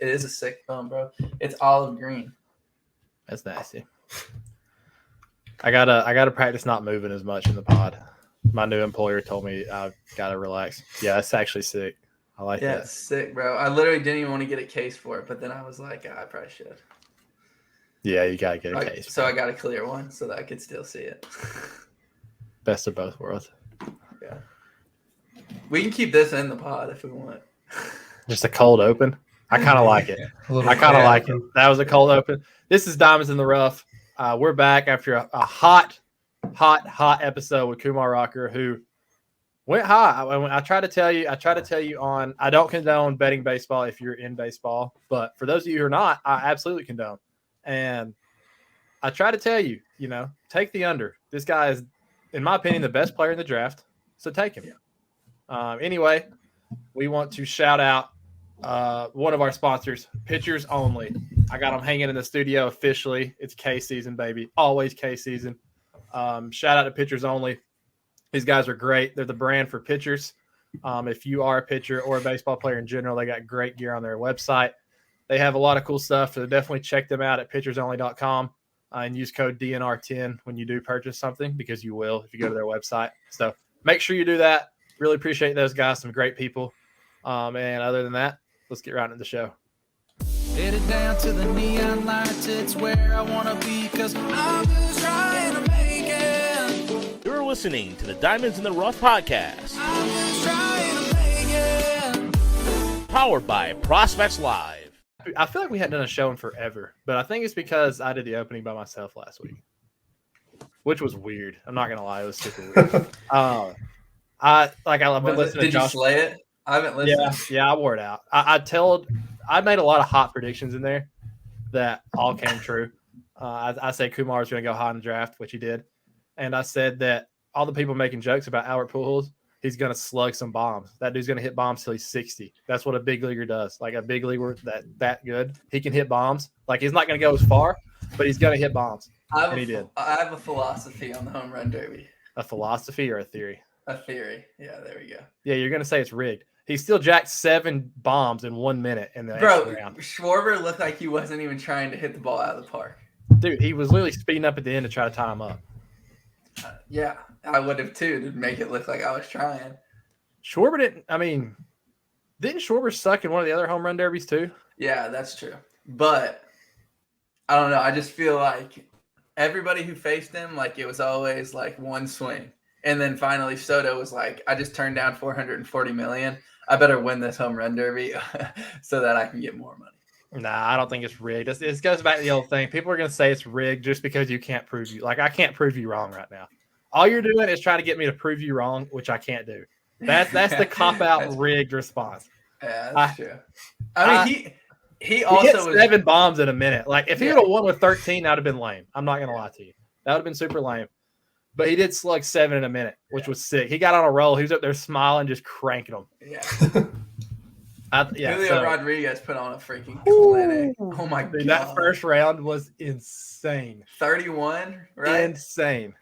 It is a sick phone, bro. It's olive green. That's nasty. I gotta practice not moving as much in the pod. My new employer told me I've got to relax. Yeah, that's actually sick. I like that. It's sick, bro. I literally didn't even want to get a case for it, but then I was like, I probably should. Yeah, you gotta get a case. So I got a clear one so that I could still see it. Best of both worlds. Yeah. We can keep this in the pod if we want. Just a cold open. I kind of like it. I kind of like it. That was a cold open. This is Diamonds in the Rough. We're back after a hot episode with Kumar Rocker, who went hot. I try to tell you on, I don't condone betting baseball if you're in baseball, but for those of you who are not, I absolutely condone. And I try to tell you, take the under. This guy is, in my opinion, the best player in the draft. So take him. Anyway, we want to shout out one of our sponsors, Pitchers Only. I got them hanging in the studio officially. It's K season, baby. Always K season. Shout out to Pitchers Only. These guys are great. They're the brand for pitchers. If you are a pitcher or a baseball player in general, they got great gear on their website. They have a lot of cool stuff, so definitely check them out at pitchersonly.com and use code DNR10 when you do purchase something, because you will if you go to their website. So make sure you do that. Really appreciate those guys. Some great people. And other than that, let's get right into the show. Headed down to the neon lights, it's where I want to be, because I'm just trying to make it. You're listening to the Diamonds in the Rough podcast. I'm just trying to make it. Powered by Prospects Live. I feel like we hadn't done a show in forever, but I think it's because I did the opening by myself last week, which was weird. I'm not going to lie. It was super weird. I've been listening to Josh. Did you slay it? I haven't listened. Yeah, I wore it out. I made a lot of hot predictions in there that all came true. I said Kumar was going to go high in the draft, which he did. And I said that all the people making jokes about Albert Pujols, he's going to slug some bombs. That dude's going to hit bombs till he's 60. That's what a big leaguer does. Like a big leaguer that good, he can hit bombs. Like he's not going to go as far, but he's going to hit bombs. And he did. I have a philosophy on the home run derby. A philosophy or a theory? A theory. Yeah, there we go. Yeah, you're going to say it's rigged. He still jacked 7 bombs in 1 minute in the extra round. Schwarber looked like he wasn't even trying to hit the ball out of the park. Dude, he was literally speeding up at the end to try to tie him up. Yeah, I would have too, to make it look like I was trying. Schwarber didn't Schwarber suck in one of the other home run derbies too? Yeah, that's true. But I don't know. I just feel like everybody who faced him, like it was always like one swing. And then finally Soto was like, I just turned down $440 million. I better win this home run derby so that I can get more money. Nah, I don't think it's rigged. This goes back to the old thing. People are going to say it's rigged just because you can't prove you. Like, I can't prove you wrong right now. All you're doing is trying to get me to prove you wrong, which I can't do. That's the cop-out rigged response. Yeah, that's true. I mean, he also hit 7 bombs in a minute. Like, if he would have won with 13, that would have been lame. I'm not going to lie to you. That would have been super lame. But he did slug 7 in a minute, which was sick. He got on a roll. He was up there smiling, just cranking them. Yeah. Julio Rodriguez put on a freaking clinic. Oh, my God. That first round was insane. 31, right? Insane.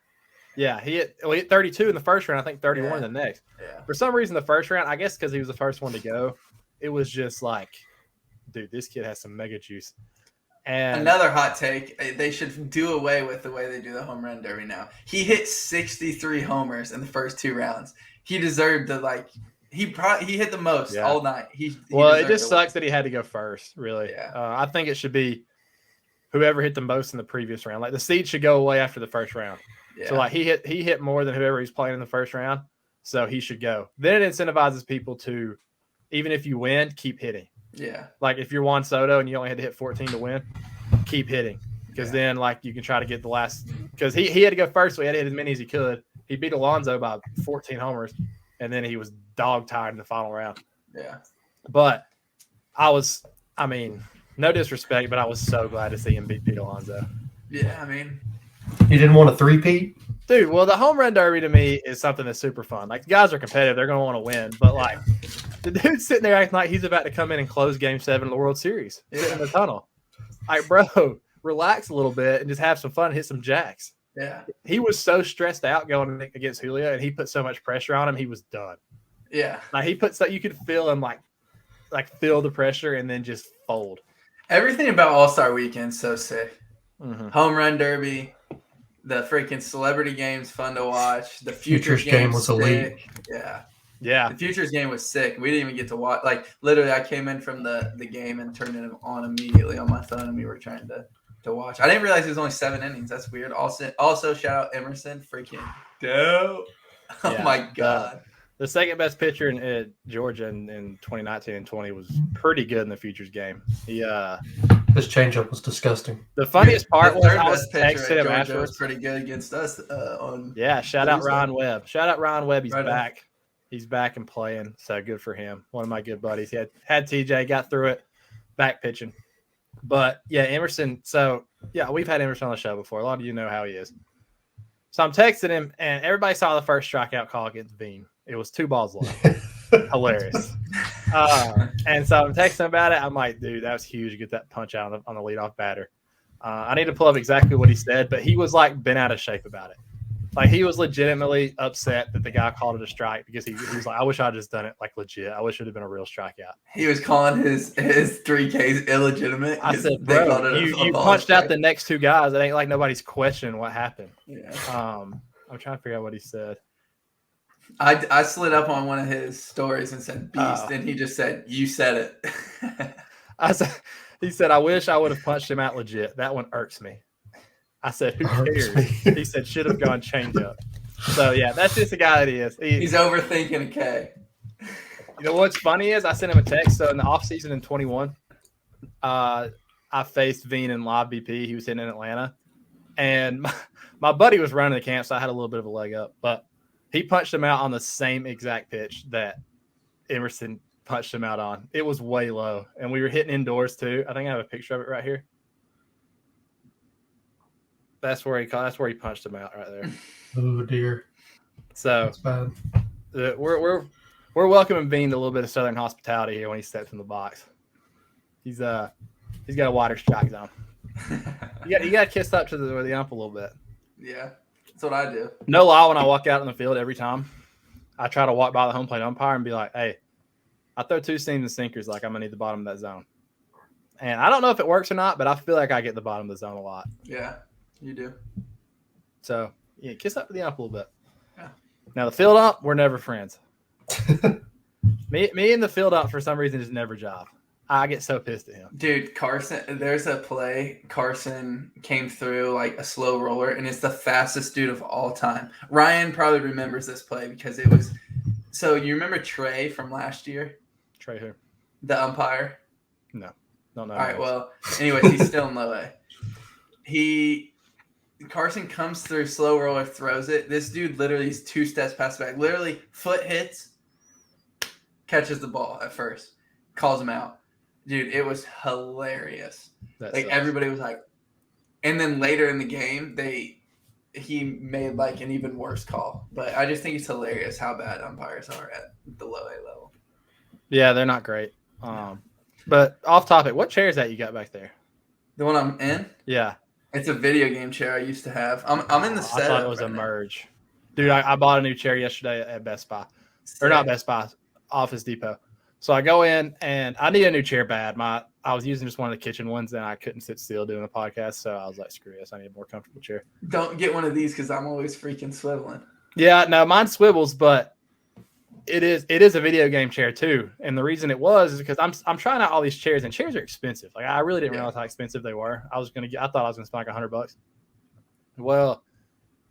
Yeah, he hit 32 in the first round. I think 31 in the next. Yeah. For some reason, the first round, I guess because he was the first one to go, it was just like, dude, this kid has some mega juice. And another hot take, they should do away with the way they do the home run derby now. He hit 63 homers in the first 2 rounds. He deserved to, he hit the most all night. It just sucks that he had to go first, really. Yeah. I think it should be whoever hit the most in the previous round. Like, the seed should go away after the first round. Yeah. So, he hit more than whoever he's playing in the first round, so he should go. Then it incentivizes people to, even if you win, keep hitting. Yeah. Like, if you're Juan Soto and you only had to hit 14 to win, keep hitting. Because then, you can try to get the last – because he had to go first, so he had to hit as many as he could. He beat Alonso by 14 homers, and then he was dog-tired in the final round. Yeah. But no disrespect, but I was so glad to see him beat Pete Alonso. Yeah, I mean – you didn't want a three-peat? Dude, well, the home run derby to me is something that's super fun. Like, the guys are competitive. They're going to want to win. But, the dude's sitting there acting like he's about to come in and close Game 7 of the World Series. Sitting in the tunnel. Bro, relax a little bit and just have some fun and hit some jacks. Yeah. He was so stressed out going against Julio, and he put so much pressure on him, he was done. Yeah. He put so you could feel him, feel the pressure and then just fold. Everything about All-Star Weekend's so sick. Mm-hmm. Home Run Derby, the freaking celebrity game's fun to watch. The Futures Futures game was elite. Yeah. Yeah. The Futures game was sick. We didn't even get to watch. Like, literally, I came in from the game and turned it on immediately on my phone, and we were trying to watch. I didn't realize it was only 7 innings. That's weird. Also shout out Emerson. Freaking dope. Oh, Yeah. my God. The second best pitcher in Georgia in 2019 and 20 was pretty good in the Futures game. His changeup was disgusting. The funniest part was third I was best pitcher texting at him Georgia afterwards. was pretty good against us. Shout out Ryan Webb. He's Right back. He's back and playing, so good for him. One of my good buddies. He had TJ, got through it, back pitching. But, yeah, Emerson. So, yeah, we've had Emerson on the show before. A lot of you know how he is. So I'm texting him, and everybody saw the first strikeout call against Beam. It was 2 balls low. Hilarious. And so I'm texting him about it. I'm like, dude, that was huge to get that punch out on the leadoff batter. I need to pull up exactly what he said, but he was like bent out of shape about it. Like he was legitimately upset that the guy called it a strike because he was like, I wish I'd just done it like legit. I wish it had been a real strikeout. He was calling his 3Ks illegitimate. I said, bro, you punched out the next 2 guys. It ain't like nobody's questioning what happened. Yeah. I'm trying to figure out what he said. I slid up on one of his stories and said beast, and he just said, you said it. He said, I wish I would have punched him out legit. That one irks me. I said, who cares? He said, should have gone change up. So, yeah, that's just the guy that he is. He's overthinking a K. You know what's funny is I sent him a text. So, in the offseason in 21, I faced Veen in live BP. He was hitting in Atlanta. And my buddy was running the camp, so I had a little bit of a leg up. But he punched him out on the same exact pitch that Emerson punched him out on. It was way low. And we were hitting indoors, too. I think I have a picture of it right here. That's where he punched him out right there. Oh dear. So that's bad. We're welcoming Bean to a little bit of Southern hospitality here when he steps in the box. He's got a wider strike zone. You got to kiss up to the ump a little bit. Yeah, that's what I do. No lie, when I walk out in the field every time, I try to walk by the home plate umpire and be like, "Hey, I throw 2 seams and sinkers. Like I'm gonna need the bottom of that zone." And I don't know if it works or not, but I feel like I get the bottom of the zone a lot. Yeah. You do. So, yeah, kiss up to the ump a little bit. Yeah. Now, the field ump, we're never friends. me and the field ump, for some reason, just never job. I get so pissed at him. Dude, Carson, there's a play. Carson came through like a slow roller, and it's the fastest dude of all time. Ryan probably remembers this play because it was – so you remember Trey from last year? Trey who? The umpire? No. Don't know. All right, well, anyways, he's still in low A. Carson comes through, slow roller, throws it. This dude literally is 2 steps past the back. Literally, foot hits, catches the ball at first, calls him out. Dude, it was hilarious. Everybody was like, and then later in the game, he made like an even worse call. But I just think it's hilarious how bad umpires are at the low A level. Yeah, they're not great. But off topic, what chair is that you got back there? The one I'm in? Yeah. It's a video game chair I used to have. I'm in the setup. I thought it was a merge. Dude, I bought a new chair yesterday at Best Buy. Or not Best Buy, Office Depot. So I go in, and I need a new chair bad. I was using just one of the kitchen ones, and I couldn't sit still doing a podcast, so I was like, screw this. I need a more comfortable chair. Don't get one of these because I'm always freaking swiveling. Yeah, no, mine swivels, but it is a video game chair too. And the reason it was is because I'm trying out all these chairs, and chairs are expensive. Like I really didn't realize how expensive they were. I thought I was gonna spend like $100. Well,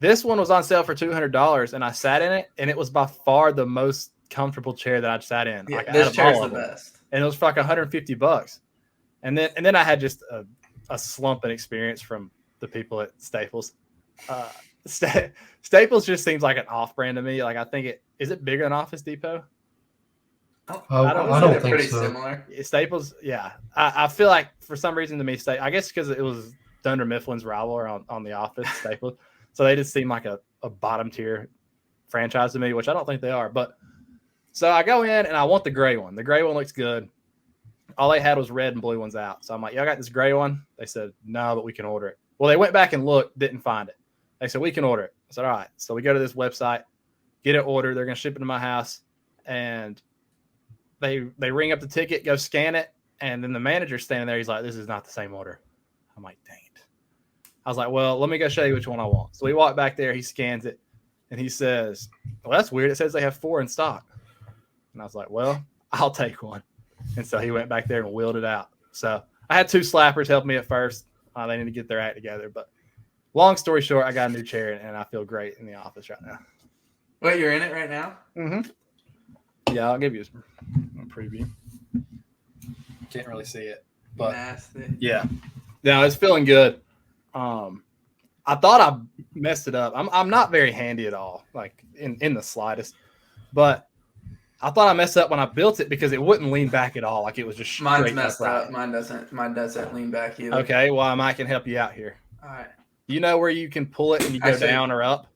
this one was on sale for $200, and I sat in it, and it was by far the most comfortable chair that I've sat in. Yeah, like, this chair's the best. And it was for like $150. And then I had just a slumping experience from the people at Staples. Staples just seems like an off-brand to me. Like I think is it bigger than Office Depot? I don't think pretty so. Similar. Staples, yeah. I feel like for some reason to me, I guess because it was Dunder Mifflin's rival on The Office, Staples. So they just seem like a bottom tier franchise to me, which I don't think they are. But so I go in and I want the gray one. The gray one looks good. All they had was red and blue ones out. So I'm like, yeah, I got this gray one. They said, no, but we can order it. Well, they went back and looked, didn't find it. They said, we can order it. I said, all right. So we go to this website, get it ordered. They're going to ship it to my house. And they ring up the ticket, go scan it. And then the manager's standing there. He's like, this is not the same order. I'm like, dang it. I was like, well, let me go show you which one I want. So we walk back there. He scans it. And he says, well, that's weird. It says they have 4 in stock. And I was like, well, I'll take one. And so he went back there and wheeled it out. So I had 2 slappers help me at first. They need to get their act together. But long story short, I got a new chair, and I feel great in the office right now. Wait, you're in it right now? Mm-hmm. Yeah, I'll give you a preview. Can't really see it. But nasty. Yeah. No, it's feeling good. I thought I messed it up. I'm not very handy at all, like in the slightest. But I thought I messed up when I built it because it wouldn't lean back at all. Like it was just straight. Mine's messed up. Mine doesn't lean back either. Okay, well, I can help you out here. All right. You know where you can pull it and you go down or up?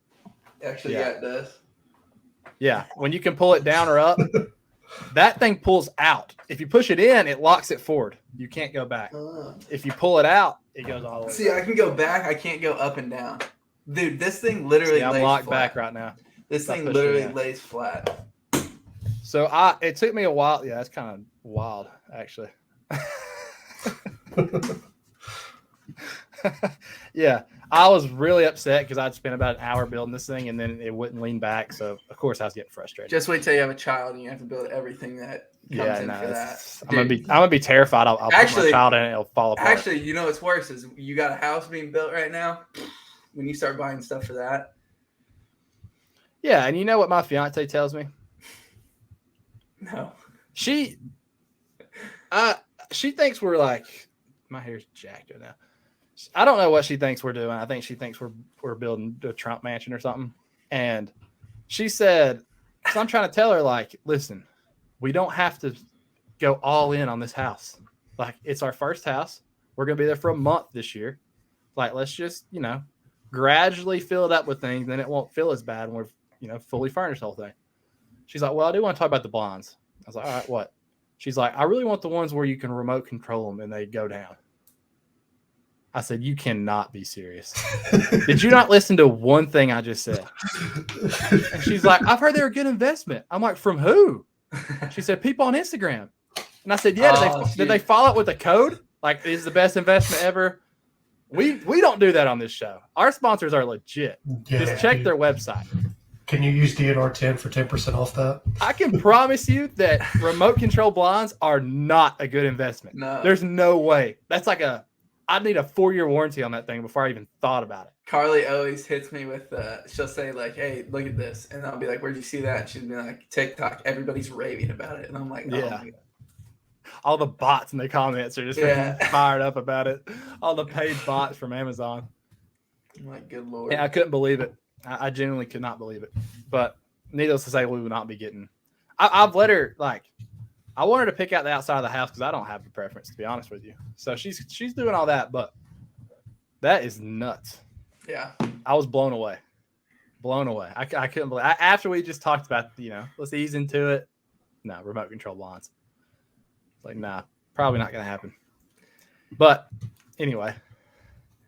Actually, yeah, it does. Yeah, when you can pull it down or up, that thing pulls out. If you push it in, it locks it forward. You can't go back. If you pull it out, it goes all the way. See, I can go back. I can't go up and down. Dude, this thing literally lays I'm locked flat. back right now. This thing literally lays flat. So it took me a while. Yeah, that's kind of wild, actually. Yeah, I was really upset because I'd spent about an hour building this thing, and then it wouldn't lean back. So of course I was getting frustrated. Just wait till you have a child and you have to build everything that comes in for that. I'm gonna be terrified. I'll put my child in it, it'll fall apart. Actually, you know what's worse is you got a house being built right now. When you start buying stuff for that. Yeah, and you know what my fiance tells me? No. She thinks we're like, my hair's jacked right now. I don't know what she thinks we're doing. I think she thinks we're building a Trump mansion or something. And she said, so I'm trying to tell her, like, listen, we don't have to go all in on this house. Like, it's our first house. We're going to be there for a month this year. Like, let's just, gradually fill it up with things. Then it won't feel as bad when we're, fully furnished the whole thing. She's like, well, I do want to talk about the blinds. I was like, all right, what? She's like, I really want the ones where you can remote control them and they go down. I said, you cannot be serious. Did you not listen to one thing I just said? And she's like, I've heard they're a good investment. I'm like, from who? She said, people on Instagram. And I said, yeah, did they follow it with a code? Like, is the best investment ever? We don't do that on this show. Our sponsors are legit. Yeah, just check their website. Can you use DNR 10 for 10% off that? I can promise you that remote control blinds are not a good investment. No. There's no way. That's like I'd need a 4-year warranty on that thing before I even thought about it. Carly always hits me with, she'll say like, hey, look at this. And I'll be like, where'd you see that? And she'll be like, TikTok. Everybody's raving about it. And I'm like, oh yeah. my God. All the bots in the comments are just fired up about it. All the paid bots from Amazon. My good Lord. Yeah, I couldn't believe it. I genuinely could not believe it. But needless to say, we would not be getting. I've let her, I want her to pick out the outside of the house because I don't have a preference, to be honest with you. So she's doing all that, but that is nuts. Yeah. I was blown away. I couldn't believe it. After we just talked about, let's ease into it. No, remote control blinds. Like, nah, probably not going to happen. But anyway,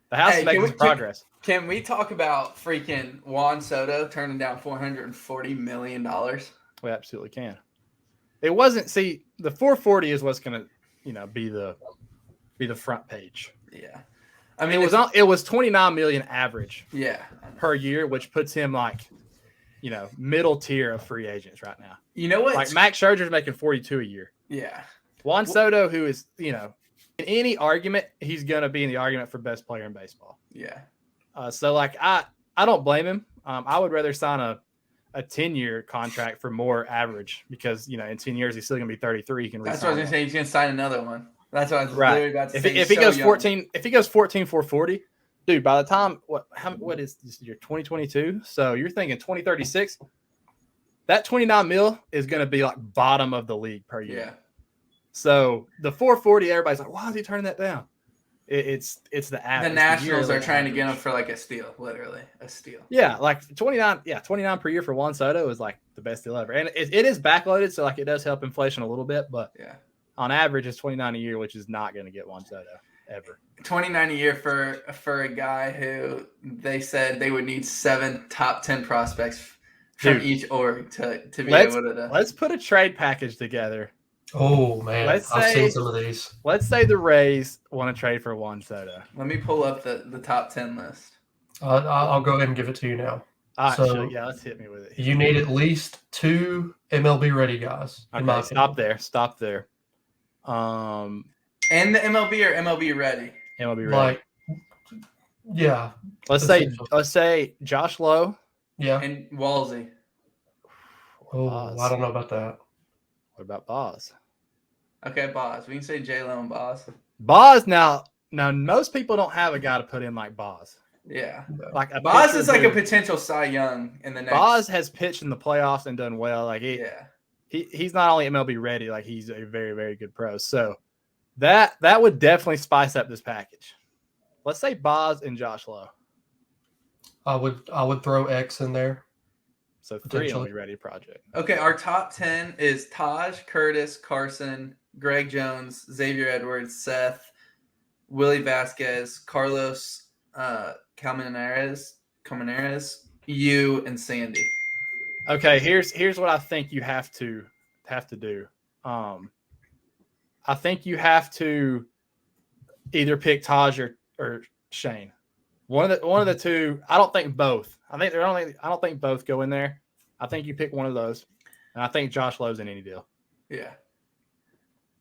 the house is making some progress. Can we talk about freaking Juan Soto turning down $440 million? We absolutely can. It wasn't. See, the 440 is what's going to, be the front page. Yeah, I mean, it was 29 million average. Yeah, per year, which puts him middle tier of free agents right now. You know what? Like Max Scherzer's making 42 a year. Yeah. Juan Soto, who is in any argument, he's going to be in the argument for best player in baseball. Yeah. So I don't blame him. I would rather sign a 10-year contract for more average because, in 10 years, he's still going to be 33. He can That's what I was going to say. He's going to sign another one. That's what I was literally about to say. If he goes 14, if he goes 440, dude, by the time, what is this year, 2022? So you're thinking 2036, that 29 mil is going to be like bottom of the league per year. Yeah. So the 440, everybody's like, why is he turning that down? It's the average. The Nationals are trying to get him for like a steal, literally a steal. Yeah, like 29 per year for Juan Soto is like the best deal ever. And it is backloaded, so like it does help inflation a little bit, but yeah, on average it's 29 a year, which is not going to get Juan Soto ever. 29 a year for a guy who they said they would need 7 top 10 prospects from each org to be able to. Let's put a trade package together Oh man, I've seen some of these. Let's say the Rays want to trade for Juan Soto. Let me pull up the top 10 list. I'll go ahead and give it to you now. All right, So let's hit me with it. you need at least 2 MLB ready guys. Okay, stop there. And the MLB or MLB ready? MLB ready. Yeah. Let's say Josh Lowe. Yeah. And Walsey. Oh, I don't know about that. What about Boz? Okay, Boz. We can say J-Lo and Boz. Boz now most people don't have a guy to put in like Boz. Yeah. Like Boz is like a potential Cy Young in the next. Boz has pitched in the playoffs and done well. Like he's not only MLB ready, like he's a very, very good pro. So that would definitely spice up this package. Let's say Boz and Josh Lowe. I would throw X in there. So 3 MLB ready project. Okay, our top 10 is Taj, Curtis, Carson, Greg Jones, Xavier Edwards, Seth, Willie Vasquez, Carlos Colmenares, you, and Sandy. Okay, here's what I think you have to do. I think you have to either pick Taj or Shane. One of the two. I don't think both. I don't think both go in there. I think you pick one of those, and I think Josh Lowe's in any deal. Yeah.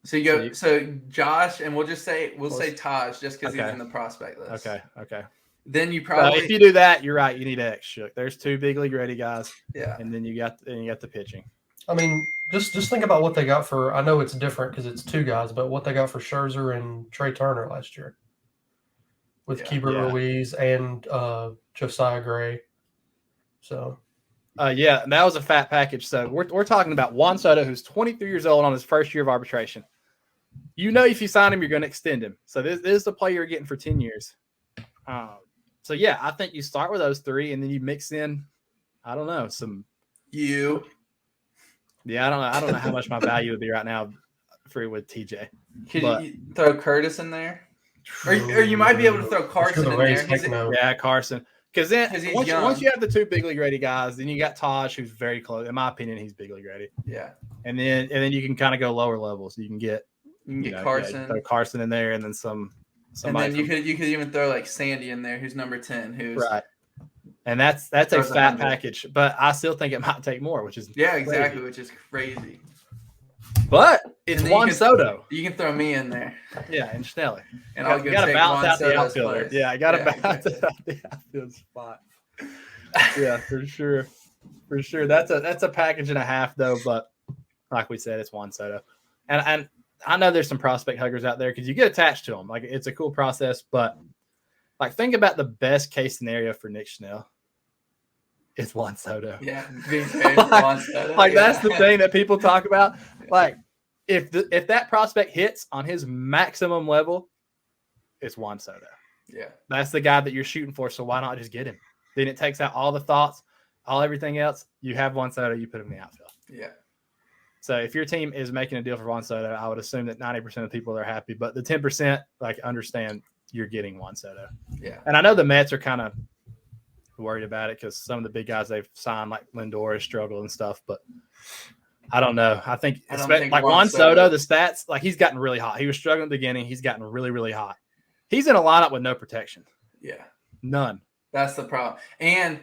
So you go. So Josh, and we'll say Taj just because he's in the prospect list. Okay. Then you probably if you do that, you're right. You need X Shook. There's 2 big league ready guys. Yeah. And then you got the pitching. I mean, just think about what they got for. I know it's different because it's 2 guys, but what they got for Scherzer and Trey Turner last year, with Keibert Ruiz and Josiah Gray. So. That was a fat package. So we're talking about Juan Soto, who's 23 years old on his first year of arbitration. If you sign him, you're going to extend him. So this is the player you're getting for 10 years. I think you start with those 3, and then you mix in, I don't know, some you. Yeah, I don't know how much my value would be right now with TJ. Could you throw Curtis in there? Or you might be able to throw Carson in there. Yeah, Carson. Because once you have the 2 big league ready guys, then you got Taj, who's very close. In my opinion, he's big league ready. Yeah. And then you can kind of go lower levels. You can get Carson. Throw Carson in there, and then some. And then you could even throw like Sandy in there, who's number 10, who's right. And that's a fat package, but I still think it might take more, which is exactly, which is crazy. But it's Juan Soto. You can throw me in there. Yeah, and Snelly. And I'll got to balance out the outfielder. Place. Yeah, I got to balance out the outfield spot. Yeah, for sure. For sure. That's a package and a half, though. But like we said, it's Juan Soto. And I know there's some prospect huggers out there because you get attached to them. Like, it's a cool process. But, like, think about the best case scenario for Nick Schnell. It's Juan Soto. Yeah, being paid for Juan Soto. That's the thing that people talk about. Like, if that prospect hits on his maximum level, it's Juan Soto. Yeah. That's the guy that you're shooting for, so why not just get him? Then it takes out all the thoughts, everything else. You have Juan Soto, you put him in the outfield. Yeah. So if your team is making a deal for Juan Soto, I would assume that 90% of people are happy. But the 10%, understand you're getting Juan Soto. Yeah. And I know the Mets are kind of worried about it because some of the big guys they've signed, like Lindor, has struggled and stuff. But I don't know. I think Juan Soto, the stats, he's gotten really hot. He was struggling at the beginning. He's gotten really, really hot. He's in a lineup with no protection. Yeah. None. That's the problem. And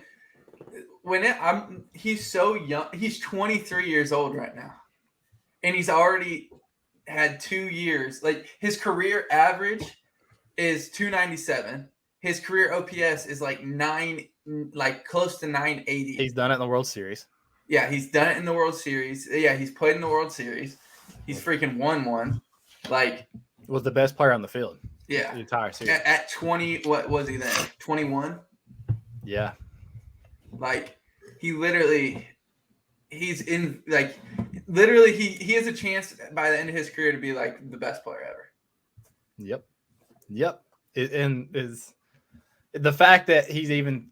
he's so young. He's 23 years old right now. And he's already had 2 years. Like, his career average is 297. His career OPS is close to 980. He's done it in the World Series. Yeah, he's done it in the World Series. Yeah, he's played in the World Series. He's freaking won one. Was the best player on the field. Yeah. The entire series. At 20, what was he then? 21? Yeah. He has a chance by the end of his career to be the best player ever. Yep. And is the fact that he's even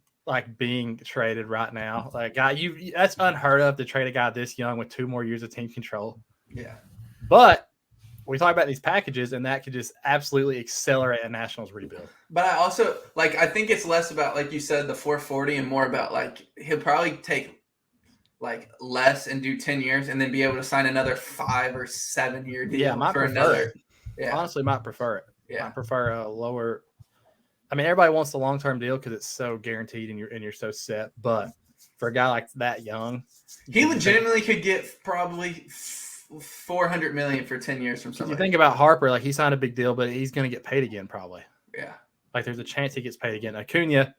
being traded right now, that's unheard of to trade a guy this young with 2 more years of team control. Yeah. But we talk about these packages, and that could just absolutely accelerate a Nationals rebuild. But I also I think it's less about, like you said, the 440 and more about he'll probably take like less and do 10 years and then be able to sign another 5 or 7 year deal Yeah, might for prefer another. it. Yeah. Honestly, might prefer it. Yeah. I prefer a lower. I mean, everybody wants the long term deal because it's so guaranteed and you're so set. But for a guy like that young, he legitimately could get probably $400 million for 10 years from somebody. You think about Harper, like he signed a big deal, but he's going to get paid again probably. Yeah. Like there's a chance he gets paid again. Acuna,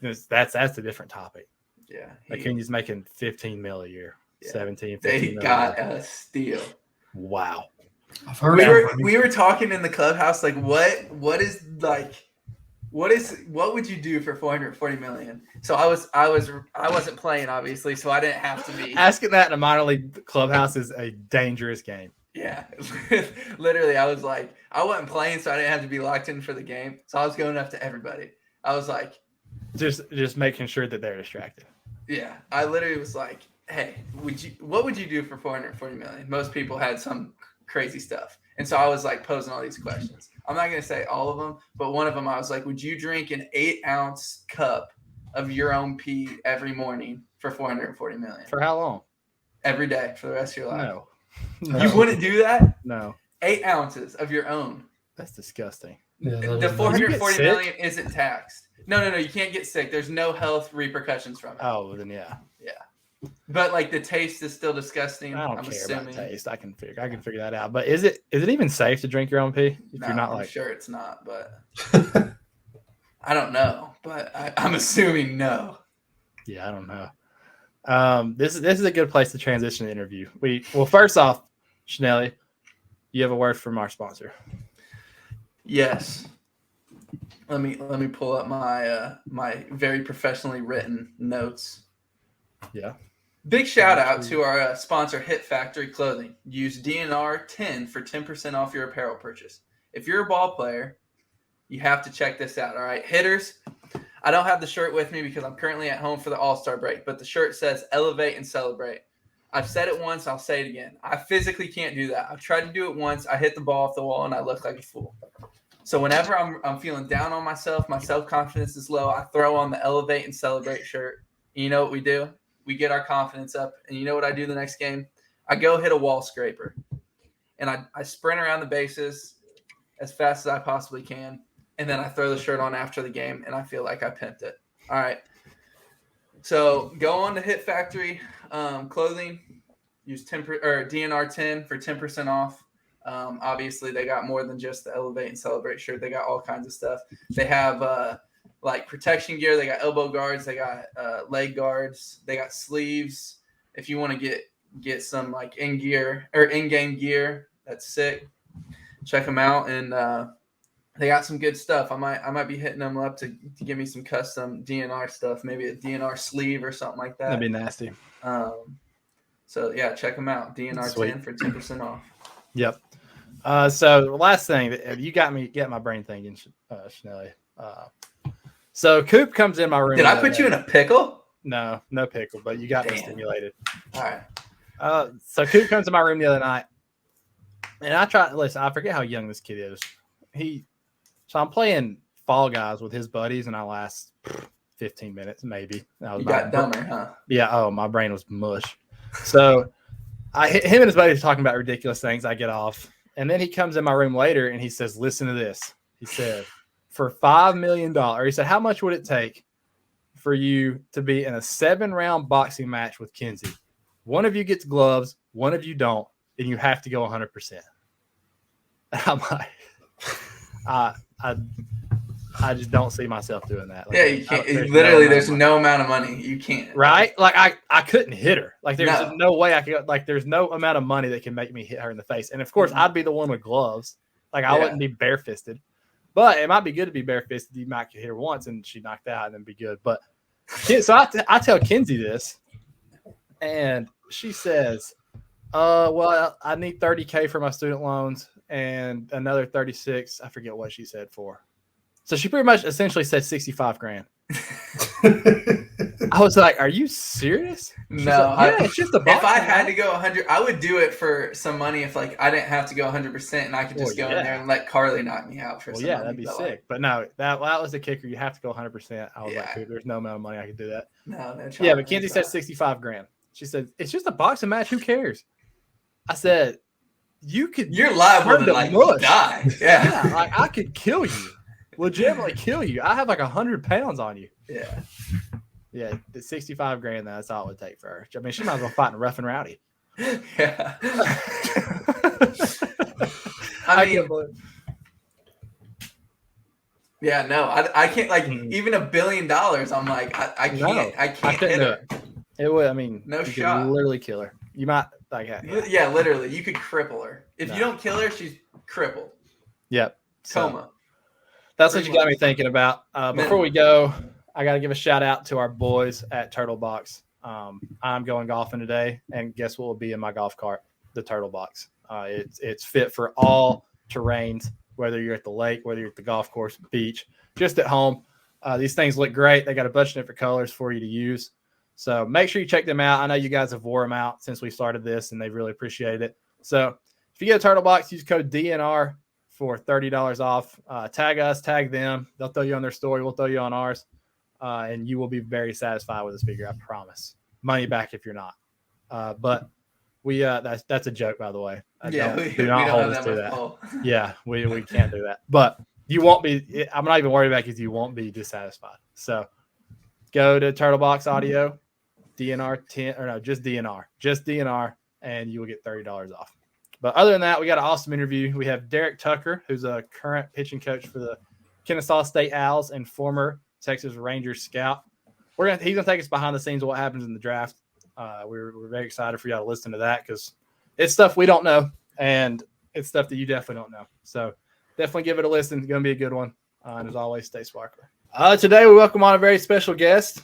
that's a different topic. Yeah. Acuna's making $15 million a year, yeah. 15 They got a steal. Wow. I've heard we were talking in the clubhouse, like what would you do for $440 million? So I wasn't playing obviously, so I didn't have to be asking that in a minor league clubhouse is a dangerous game. Yeah. Literally, I was like, I wasn't playing, so I didn't have to be locked in for the game. So I was going up to everybody. I was like, just making sure that they're distracted. Yeah. I literally was like, hey, what would you do for $440 million? Most people had some crazy stuff. And so I was like posing all these questions. I'm not going to say all of them, but one of them I was like, would you drink an 8-ounce cup of your own pee every morning for $440 million? For how long? Every day for the rest of your life. No. You wouldn't do that? No. 8 ounces of your own. That's disgusting. Yeah, The $440 million isn't taxed. No, you can't get sick. There's no health repercussions from it. Oh, then yeah. But like the taste is still disgusting. I don't I'm care assuming. about taste. I can figure that out. But is it even safe to drink your own pee if No, you're not I'm like? sure it's not, but I don't know. But I'm assuming no. Yeah, I don't know. This is a good place to transition the interview. First off, Schnelly, you have a word from our sponsor. Yes. Let me pull up my my very professionally written notes. Yeah. Big shout out to our sponsor, Hit Factory Clothing. Use DNR 10 for 10% off your apparel purchase. If you're a ball player, you have to check this out. All right, hitters. I don't have the shirt with me because I'm currently at home for the All-Star break, but the shirt says elevate and celebrate. I've said it once, I'll say it again. I physically can't do that. I've tried to do it once. I hit the ball off the wall and I look like a fool. So whenever I'm feeling down on myself, my self-confidence is low, I throw on the elevate and celebrate shirt. And you know what we do? We get our confidence up. And you know what I do the next game? I go hit a wall scraper. And I sprint around the bases as fast as I possibly can. And then I throw the shirt on after the game, and I feel like I pimped it. All right. So go on to Hit Factory Clothing. Use DNR 10 for 10% off. Obviously, they got more than just the Elevate and Celebrate shirt. They got all kinds of stuff. They have like protection gear. They got elbow guards. They got leg guards. They got sleeves. If you want to get some like in-game gear, that's sick. Check them out, and they got some good stuff. I might be hitting them up to give me some custom DNR stuff, maybe a DNR sleeve or something like that. That'd be nasty. So yeah, check them out. DNR Sweet. 10 for 10% off. Yep. So the last thing you got my brain thinking, Schnelly. So Coop comes in my room. Did I put you in a pickle? No pickle, but you got me stimulated. All right. So Coop comes to my room the other night, and I forget how young this kid is. So I'm playing Fall Guys with his buddies, and I last 15 minutes maybe. You got dumber, huh? Yeah. Oh, my brain was mush. So him and his buddies are talking about ridiculous things. I get off, and then he comes in my room later, and he says, "Listen to this." He said, "For $5 million," he said, "How much would it take for you to be in a 7-round boxing match with Kinsey? One of you gets gloves, one of you don't, and you have to go 100%." I'm like, I just don't see myself doing that. Like, yeah, you can't. There's no amount of money. You can't. Right? Like I couldn't hit her. Like there's no way I could. Like there's no amount of money that can make me hit her in the face. And of course, I'd be the one with gloves. Like I wouldn't be barefisted. But it might be good to be barefisted. You might hit her once and she knocked out and then be good. But so I tell Kinsey this, and she says, well, I need $30K for my student loans and another 36. I forget what she said for. So she pretty much essentially said $65,000. I was like, "Are you serious?" She's no, like, yeah, it's just a box. If I had to go 100, I would do it for some money. If like I didn't have to go 100% and I could just go in there and let Carly knock me out for some money. That'd be sick. But no, that was the kicker. You have to go 100%. I was like, "Dude, there's no amount of money I could do that." No. Yeah, but Kinsey said $65,000. She said, it's just a boxing match. Who cares? I said, you're liable to like die. Yeah. Like I could kill you. Legitimately kill you. I have like 100 pounds on you. Yeah. Yeah. The 65 grand, that's all it would take for her. I mean, she might as well fight in Rough and Rowdy. Yeah. I mean, yeah, no, I can't like even $1 billion. I'm like, I can't. I can't hit her. It would. I mean, no you shot. Could literally kill her. You might like. Yeah, literally, you could cripple her. If you don't kill her, she's crippled. Yep. Coma. That's what you got me thinking about. Before we go, I got to give a shout out to our boys at Turtle Box. I'm going golfing today, and guess what will be in my golf cart? The Turtle Box. It's fit for all terrains, whether you're at the lake, whether you're at the golf course, beach, just at home. These things look great. They got a bunch of different colors for you to use. So make sure you check them out. I know you guys have wore them out since we started this, and they've really appreciated it. So if you get a Turtle Box, use code DNR for $30 off. Tag us, tag them. They'll throw you on their story. We'll throw you on ours. And you will be very satisfied with this figure, I promise. Money back if you're not. But we that's a joke, by the way. Do not hold us to that. Yeah, we can't do that. But you won't be. I'm not even worried about it because you won't be dissatisfied. So go to Turtle Box Audio, DNR 10 or no, just DNR, and you will get $30 off. But other than that, we got an awesome interview. We have Derrick Tucker, who's a current pitching coach for the Kennesaw State Owls and former Texas Rangers scout. He's gonna take us behind the scenes of what happens in the draft. We're very excited for y'all to listen to that because it's stuff we don't know, and it's stuff that you definitely don't know. So definitely give it a listen. It's gonna be a good one. And as always, stay sparkler. Today we welcome on a very special guest.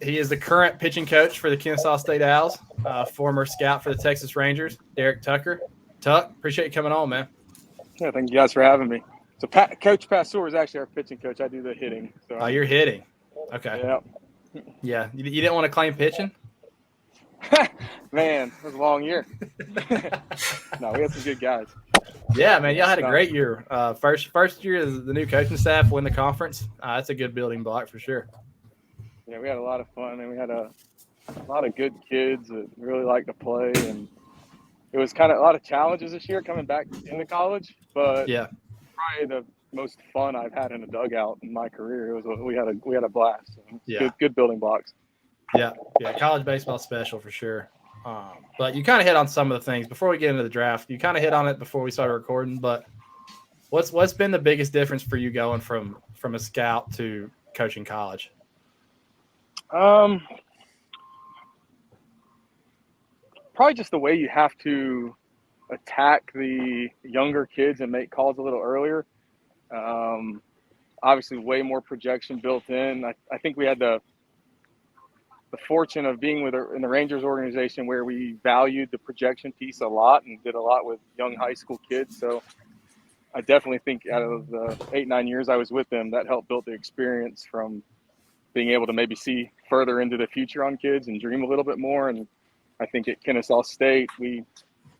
He is the current pitching coach for the Kennesaw State Owls, former scout for the Texas Rangers, Derrick Tucker. Tuck, appreciate you coming on, man. Yeah, thank you guys for having me. So Coach Pastor is actually our pitching coach. I do the hitting. So you're hitting. Okay. Yeah. Yeah. You didn't want to claim pitching? Man, it was a long year. No, we had some good guys. Yeah, man, y'all had a great year. First year as the new coaching staff win the conference. That's a good building block for sure. Yeah, we had a lot of fun, and we had a lot of good kids that really liked to play, and it was kind of a lot of challenges this year coming back into college. But yeah, probably the most fun I've had in a dugout in my career. It was we had a blast. So yeah, good building blocks. Yeah, college baseball special for sure. But you kind of hit on some of the things before we get into the draft. You kind of hit on it before we started recording. But what's been the biggest difference for you going from a scout to coaching college? Probably just the way you have to attack the younger kids and make calls a little earlier. Obviously, way more projection built in. I think we had the fortune of being in the Rangers organization where we valued the projection piece a lot and did a lot with young high school kids. So I definitely think out of the 8-9 years I was with them, that helped build the experience from being able to maybe see further into the future on kids and dream a little bit more. And I think at Kennesaw State, we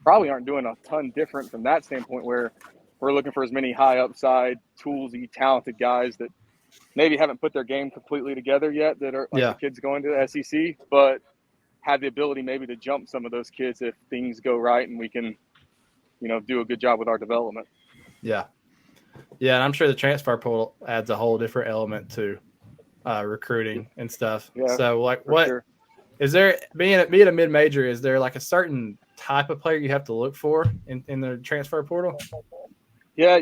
probably aren't doing a ton different from that standpoint, where we're looking for as many high upside, toolsy, talented guys that maybe haven't put their game completely together yet, that are like the kids going to the SEC, but have the ability maybe to jump some of those kids if things go right and we can, do a good job with our development. Yeah. Yeah, and I'm sure the transfer portal adds a whole different element to recruiting and stuff. Yeah, so, like, sure. Is there being a mid-major? Is there like a certain type of player you have to look for in the transfer portal? Yeah,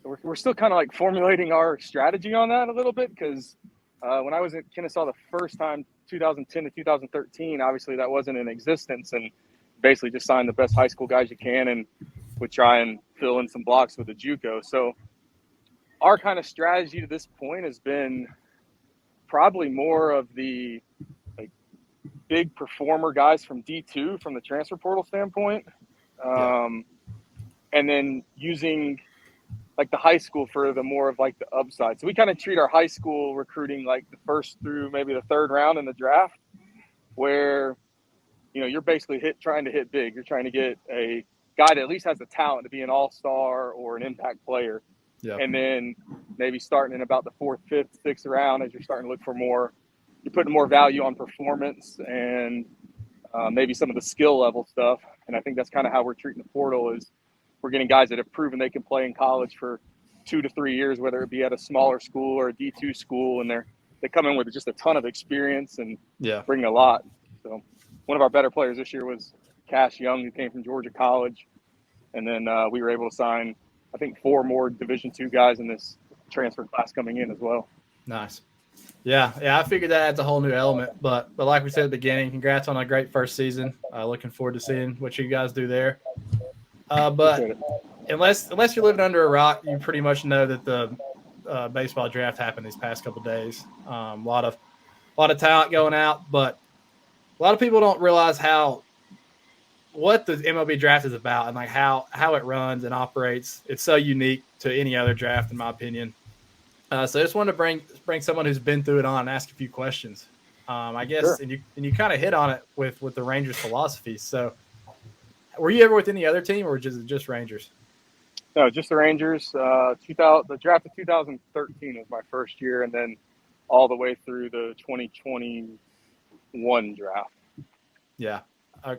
we're still kind of like formulating our strategy on that a little bit because when I was at Kennesaw the first time, 2010 to 2013, obviously that wasn't in existence, and basically just sign the best high school guys you can and would try and fill in some blocks with a JUCO. So our kind of strategy to this point has been probably more of the big performer guys from D2 from the transfer portal standpoint. And then using like the high school for the more of like the upside. So we kind of treat our high school recruiting like the first through maybe the third round in the draft, where, you're basically trying to hit big. You're trying to get a guy that at least has the talent to be an all-star or an impact player. Yeah. And then maybe starting in about the 4th, 5th, 6th round as you're starting to look for more you're putting more value on performance and maybe some of the skill level stuff. And I think that's kind of how we're treating the portal is we're getting guys that have proven they can play in college for 2 to 3 years, whether it be at a smaller school or a D2 school, and they come in with just a ton of experience and bring a lot. So one of our better players this year was Cash Young, who came from Georgia College. And then we were able to sign, I think, 4 more Division II guys in this transfer class coming in as well. Nice. Yeah, I figured that adds a whole new element. But like we said at the beginning, congrats on a great first season. Looking forward to seeing what you guys do there. But unless you're living under a rock, you pretty much know that the baseball draft happened these past couple of days. A lot of talent going out, but a lot of people don't realize what the MLB draft is about and like how it runs and operates. It's so unique to any other draft, in my opinion. So I just wanted to bring someone who's been through it on and ask a few questions. I guess, sure. and you kind of hit on it with the Rangers philosophy. So, were you ever with any other team, or just Rangers? No, just the Rangers. The draft of 2013 was my first year, and then all the way through the 2021 draft. Yeah.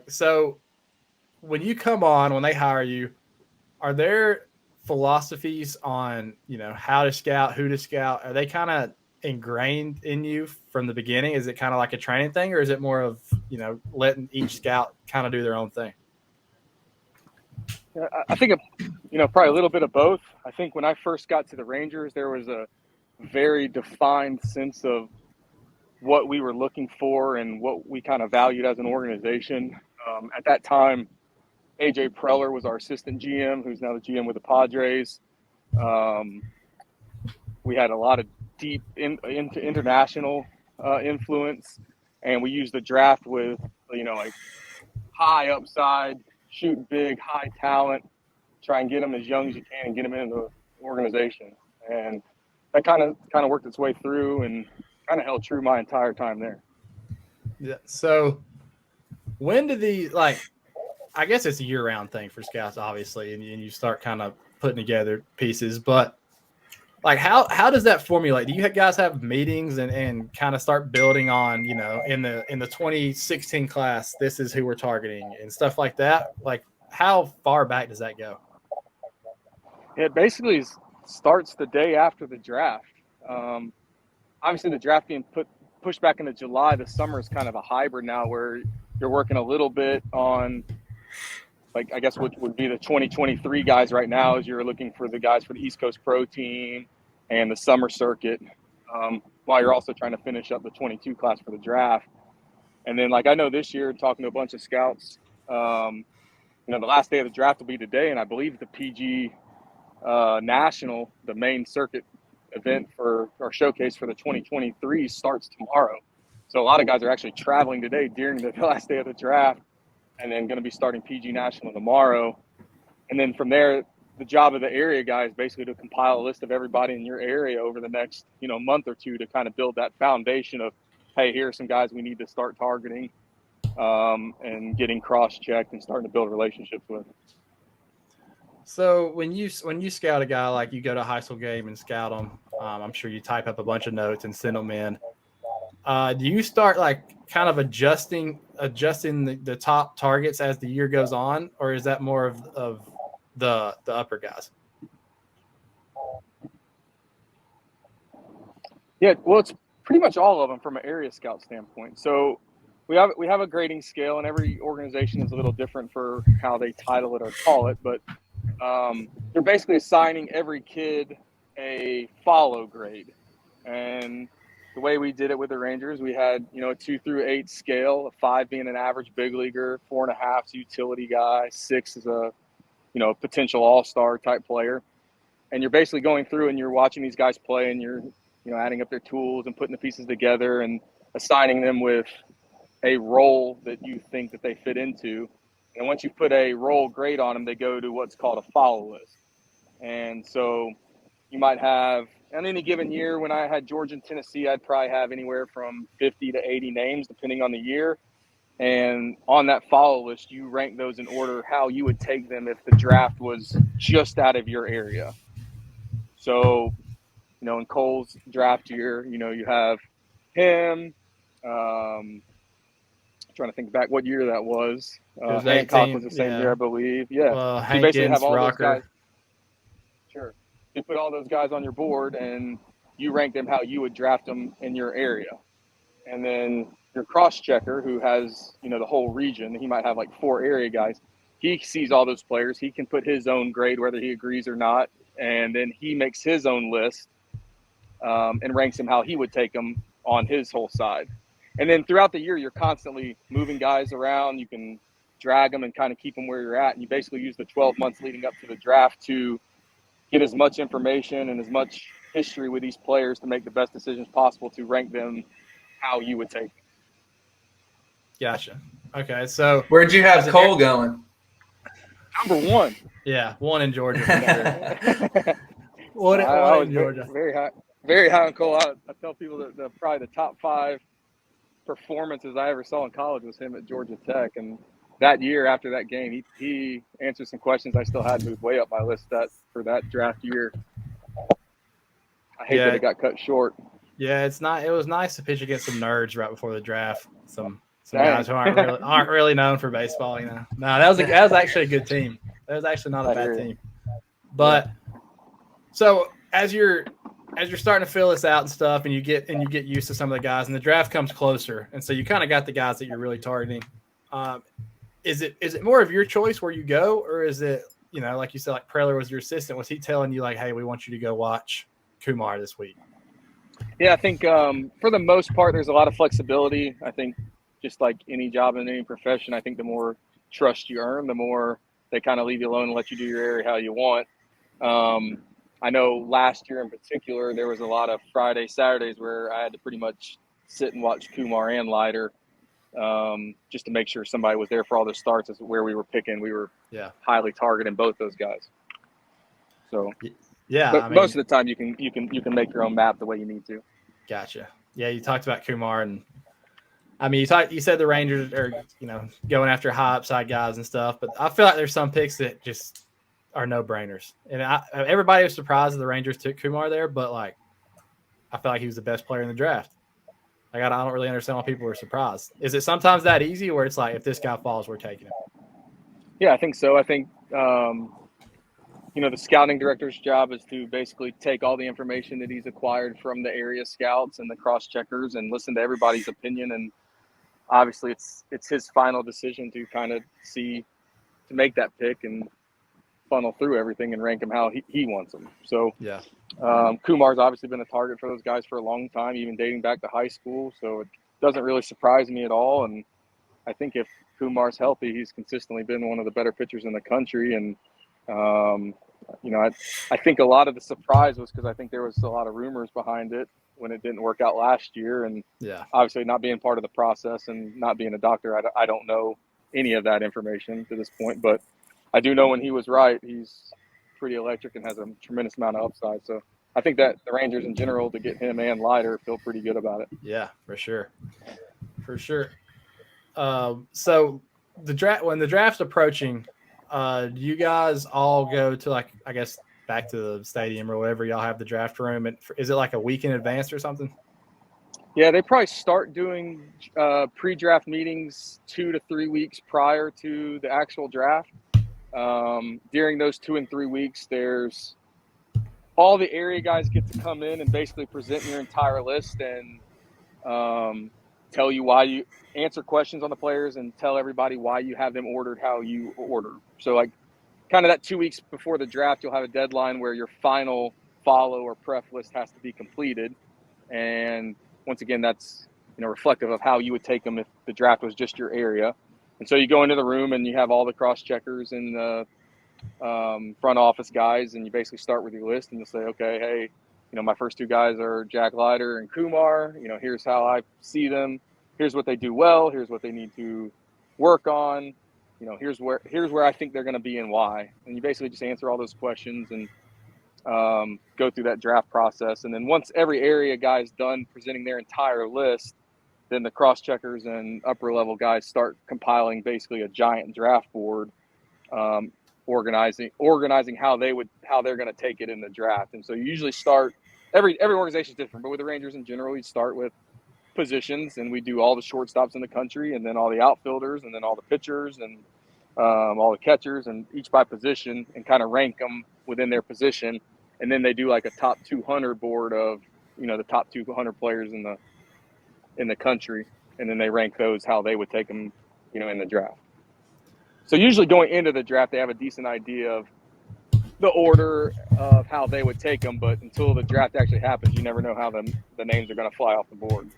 So, when you come on, when they hire you, are there philosophies on how to scout, who to scout? Are they kind of ingrained in you from the beginning? Is it kind of like a training thing, or is it more of letting each scout kind of do their own thing? I think probably a little bit of both. I think when I first got to the Rangers, there was a very defined sense of what we were looking for and what we kind of valued as an organization. At that time, AJ Preller was our assistant GM, who's now the GM with the Padres. We had a lot of deep international influence, and we used the draft with like high upside, shoot big, high talent, try and get them as young as you can and get them into the organization. And that kind of worked its way through and kind of held true my entire time there. Yeah. So when did I guess it's a year-round thing for scouts, obviously, and you start kind of putting together pieces. But how does that formulate? Do you guys have meetings and kind of start building on, in the 2016 class, this is who we're targeting and stuff like that? Like, how far back does that go? It basically starts the day after the draft. Obviously, the draft being pushed back into July. The summer is kind of a hybrid now, where you're working a little bit on, I guess what would be the 2023 guys right now, is you're looking for the guys for the East Coast Pro Team and the summer circuit, while you're also trying to finish up the 22 class for the draft. And then, I know this year, talking to a bunch of scouts, the last day of the draft will be today, and I believe the PG National, the main circuit event for our showcase for the 2023, starts tomorrow. So a lot of guys are actually traveling today during the last day of the draft, and then going to be starting PG National tomorrow. And then from there, the job of the area guy is basically to compile a list of everybody in your area over the next, month or two to kind of build that foundation of, hey, here are some guys we need to start targeting and getting cross-checked and starting to build relationships with. So when you scout a guy, you go to a high school game and scout them, I'm sure you type up a bunch of notes and send them in. Do you start kind of adjusting the top targets as the year goes on, or is that more of the upper guys? Yeah, well, it's pretty much all of them from an area scout standpoint. So we have a grading scale, and every organization is a little different for how they title it or call it, but they're basically assigning every kid a follow grade. And the way we did it with the Rangers, we had, a 2 through 8 scale, a 5 being an average big leaguer, 4.5 is a utility guy, 6 is a, potential all-star type player. And you're basically going through and you're watching these guys play, and you're, adding up their tools and putting the pieces together and assigning them with a role that you think that they fit into. And once you put a role grade on them, they go to what's called a follow list. And so you might have, on any given year, when I had Georgia and Tennessee, I'd probably have anywhere from 50 to 80 names, depending on the year. And on that follow list, you rank those in order how you would take them if the draft was just out of your area. So, in Cole's draft year, you have him, Trying to think back what year that was. was Hancock 18, was the same yeah. year, I believe. Yeah. Well, So you basically Hankins, have all Rocker. those guys. Sure. You put all those guys on your board and you rank them how you would draft them in your area. And then your cross-checker, who has, the whole region, he might have like 4 area guys. He sees all those players. He can put his own grade, whether he agrees or not. And then he makes his own list and ranks them how he would take them on his whole side. And then throughout the year, you're constantly moving guys around. You can drag them and kind of keep them where you're at. And you basically use the 12 months leading up to the draft to get as much information and as much history with these players to make the best decisions possible to rank them how you would take them. Gotcha. Okay, so where'd you have Cole going? Number 1. Yeah, 1 in Georgia. One in Georgia. Very high on Cole. I tell people that probably the top 5 performances I ever saw in college was him at Georgia Tech. And that year after that game, he answered some questions I still had moved way up my list for that draft year. I hate that it got cut short. Yeah, it was nice to pitch against some nerds right before the draft. Some guys who aren't really known for baseball, No, that was actually a good team. That was actually not a bad team. But so as you're starting to fill this out and stuff, and you get used to some of the guys, and the draft comes closer, and so you kind of got the guys that you're really targeting. Is it more of your choice where you go, or is it, like you said, like Preller was your assistant? Was he telling you like, hey, we want you to go watch Kumar this week? Yeah, I think for the most part, there's a lot of flexibility. I think just like any job in any profession, I think the more trust you earn, the more they kind of leave you alone and let you do your area how you want. I know last year in particular, there was a lot of Friday, Saturdays where I had to pretty much sit and watch Kumar and Leiter just to make sure somebody was there for all the starts. Is where we were picking. We were highly targeting both those guys. So but most of the time you can make your own map the way you need to. Gotcha. Yeah, you talked about Kumar, and you said the Rangers are going after high upside guys and stuff, but I feel like there's some picks that just are no brainers. And everybody was surprised that the Rangers took Kumar there, but like I feel like he was the best player in the draft. Like I don't really understand why people were surprised. Is it sometimes that easy where it's like if this guy falls, we're taking him? Yeah, I think so. I think the scouting director's job is to basically take all the information that he's acquired from the area scouts and the cross checkers and listen to everybody's opinion. And obviously it's his final decision to kind of to make that pick and funnel through everything and rank them how he wants them. So Kumar's obviously been a target for those guys for a long time, even dating back to high school. So it doesn't really surprise me at all. And I think if Kumar's healthy, he's consistently been one of the better pitchers in the country. And I think a lot of the surprise was because I think there was a lot of rumors behind it when it didn't work out last year. And obviously not being part of the process and not being a doctor, I don't know any of that information to this point. But I do know when he was right, he's pretty electric and has a tremendous amount of upside. So I think that the Rangers in general, to get him and Leiter, feel pretty good about it. Yeah, for sure. For sure. So when the draft's approaching, do you guys all go to back to the stadium or whatever? Y'all have the draft room, and is it like a week in advance or something? Yeah, they probably start doing pre-draft meetings 2 to 3 weeks prior to the actual draft. During those 2 and 3 weeks, there's all the area guys get to come in and basically present your entire list and tell you why you answer questions on the players and tell everybody why you have them ordered how you order. So like kind of that 2 weeks before the draft, you'll have a deadline where your final follow or pref list has to be completed. And once again, that's reflective of how you would take them if the draft was just your area. And so you go into the room and you have all the cross checkers and the front office guys, and you basically start with your list and you'll say, okay, hey, my first 2 guys are Jack Leiter and Kumar. Here's how I see them. Here's what they do well. Here's what they need to work on. Here's where I think they're going to be and why. And you basically just answer all those questions and go through that draft process. And then once every area guy is done presenting their entire list, then the cross checkers and upper level guys start compiling basically a giant draft board, organizing how they're going to take it in the draft. And so you usually start every organization is different, but with the Rangers in general, you start with positions, and we do all the shortstops in the country, and then all the outfielders, and then all the pitchers, and all the catchers, and each by position, and kind of rank them within their position. And then they do like a top 200 board of, the top 200 players in the country, and then they rank those how they would take them, in the draft. So usually going into the draft, they have a decent idea of the order of how they would take them, but until the draft actually happens, you never know how the names are going to fly off the board.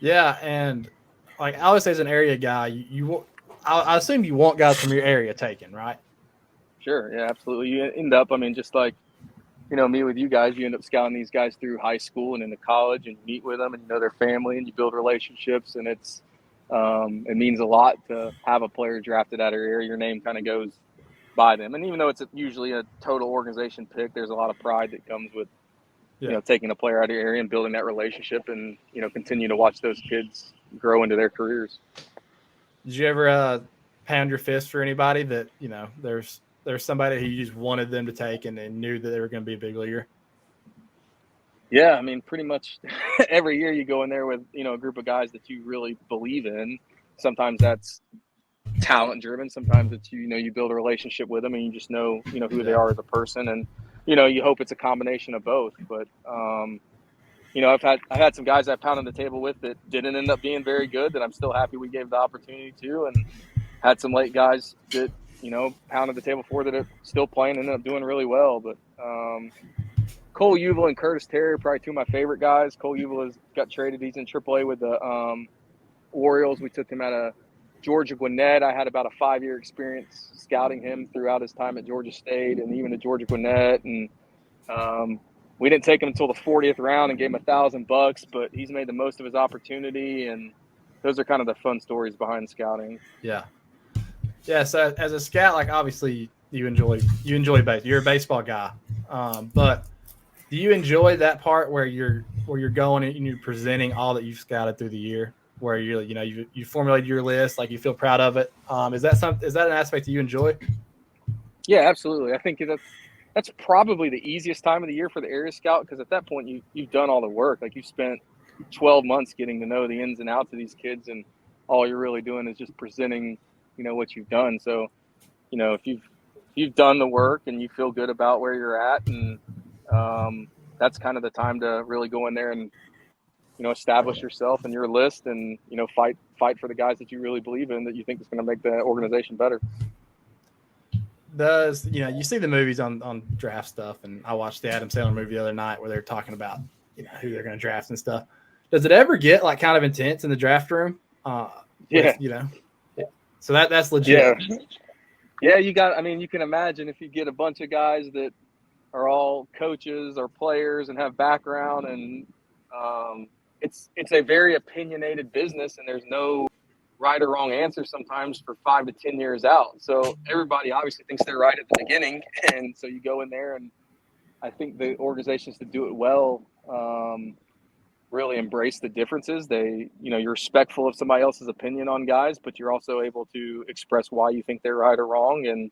Yeah, and like I always say, as an area guy, I assume you want guys from your area taken, right? Sure, yeah, absolutely. You end up, just like, me with you guys, you end up scouting these guys through high school and into college, and you meet with them, and you know their family, and you build relationships, and it means a lot to have a player drafted out of your area. Your name kind of goes by them, and even though it's usually a total organization pick, there's a lot of pride that comes with taking a player out of your area and building that relationship, and continue to watch those kids grow into their careers. Did you ever pound your fist for anybody that there's somebody who you just wanted them to take and knew that they were going to be a big leaguer? Yeah, pretty much every year you go in there with a group of guys that you really believe in. Sometimes that's talent driven. Sometimes it's you build a relationship with them, and you just know who they are as a person, and you hope it's a combination of both. But I've had some guys I pounded the table with that didn't end up being very good, that I'm still happy we gave the opportunity to, and had some late guys that pounded the table for that are still playing and ended up doing really well. But Cole Uval and Curtis Terry are probably two of my favorite guys. Cole Uval has got traded. He's in AAA with the Orioles. We took him out of Georgia Gwinnett. I had about a 5-year experience scouting him throughout his time at Georgia State and even at Georgia Gwinnett. And we didn't take him until the 40th round and gave him $1,000, but he's made the most of his opportunity. And those are kind of the fun stories behind scouting. Yeah. Yeah. So as a scout, like obviously you enjoy baseball. You're a baseball guy. But do you enjoy that part where you're going and you're presenting all that you've scouted through the year, where you formulated your list, like you feel proud of it? Is that an aspect that you enjoy? Yeah, absolutely. I think that's probably the easiest time of the year for the area scout, because at that point you've done all the work. Like, you've spent 12 months getting to know the ins and outs of these kids, and all you're really doing is just presenting what you've done. So if you've done the work and you feel good about where you're at, and that's kind of the time to really go in there and establish yourself and your list, and fight for the guys that you really believe in, that you think is going to make the organization better. You see the movies on draft stuff, and I watched the Adam Sandler movie the other night where they're talking about who they're going to draft and stuff. Does it ever get like kind of intense in the draft room? So that's legit. Yeah, you can imagine if you get a bunch of guys that are all coaches or players and have background, and it's a very opinionated business, and there's no right or wrong answer sometimes for 5 to 10 years out. So everybody obviously thinks they're right at the beginning, and so you go in there, and I think the organizations that do it well really embrace the differences. You're respectful of somebody else's opinion on guys, but you're also able to express why you think they're right or wrong, and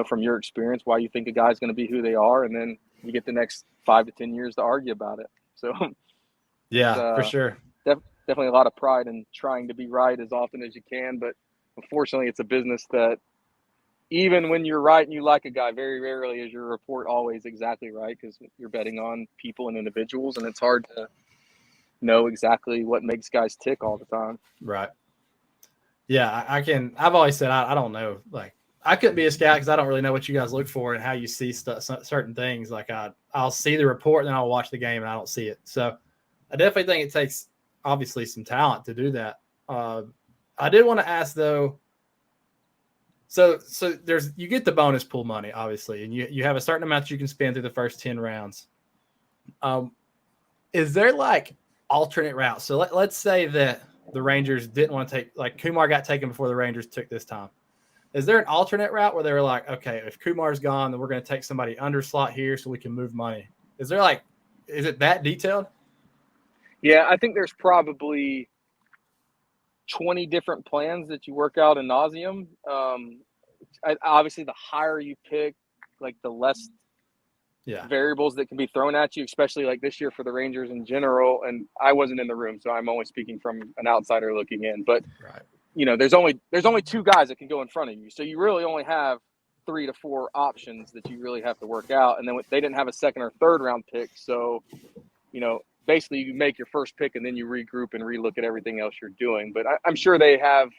from your experience, why you think a guy's going to be who they are, and then you get the next 5 to 10 years to argue about it. So yeah, for sure. Definitely a lot of pride in trying to be right as often as you can, but unfortunately it's a business that even when you're right and you like a guy, very rarely is your report always exactly right, because you're betting on people and individuals, and it's hard to know exactly what makes guys tick all the time. Right. Yeah, I've always said I don't know. Like, I couldn't be a scout because I don't really know what you guys look for and how you see certain things. Like, I'll see the report and then I'll watch the game and I don't see it. So I definitely think it takes obviously some talent to do that. I did want to ask though. So you get the bonus pool money, obviously, and you have a certain amount that you can spend through the first 10 rounds. Is there like alternate routes? So let's say that the Rangers didn't want to take, like, Kumar got taken before the Rangers took this time. Is there an alternate route where they were like, okay, if Kumar's gone, then we're going to take somebody under slot here so we can move money? Is it that detailed? Yeah, I think there's probably 20 different plans that you work out in nauseum. Obviously, the higher you pick, like the less variables that can be thrown at you, especially like this year for the Rangers in general. And I wasn't in the room, so I'm only speaking from an outsider looking in. But there's only 2 guys that can go in front of you, so you really only have 3 to 4 options that you really have to work out. And then they didn't have a second or third round pick, so basically you make your first pick and then you regroup and relook at everything else you're doing. But I'm sure they have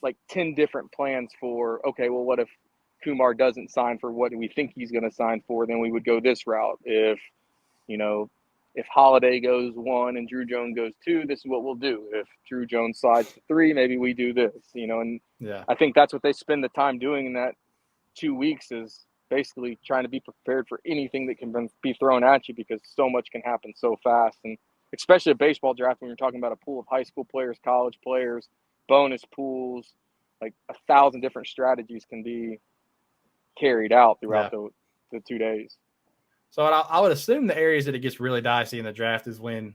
like 10 different plans for, okay, well, what if Kumar doesn't sign for what we think he's going to sign for? Then we would go this route. If Holiday goes 1 and Drew Jones goes 2, this is what we'll do. If Drew Jones slides to 3, maybe we do this, and I think that's what they spend the time doing in that 2 weeks, is basically trying to be prepared for anything that can be thrown at you, because so much can happen so fast. And especially a baseball draft, when you're talking about a pool of high school players, college players, bonus pools, like 1,000 different strategies can be carried out throughout the 2 days. So I would assume the areas that it gets really dicey in the draft is when,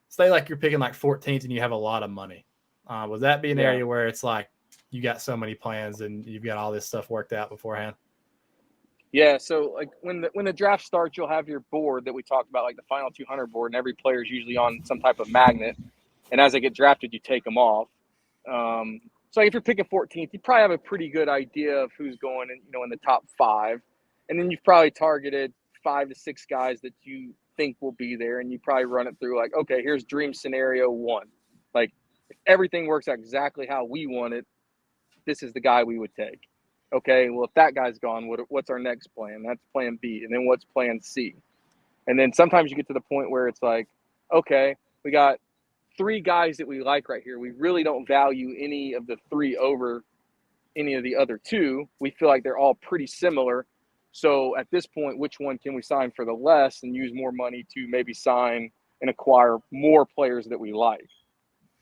say, like you're picking like 14th and you have a lot of money. Would that be an area where it's like you got so many plans and you've got all this stuff worked out beforehand? Yeah, so like when the draft starts, you'll have your board that we talked about, like the final 200 board, and every player is usually on some type of magnet. And as they get drafted, you take them off. So if you're picking 14th, you probably have a pretty good idea of who's going in the top 5. And then you've probably targeted 5 to 6 guys that you think will be there, and you probably run it through like, okay, here's dream scenario 1. Like, if everything works out exactly how we want it, this is the guy we would take. Okay, well, if that guy's gone, what's our next plan? That's plan B. And then what's plan C? And then sometimes you get to the point where it's like, okay, we got 3 guys that we like right here. We really don't value any of the 3 over any of the other 2. We feel like they're all pretty similar. So at this point, which one can we sign for the less and use more money to maybe sign and acquire more players that we like?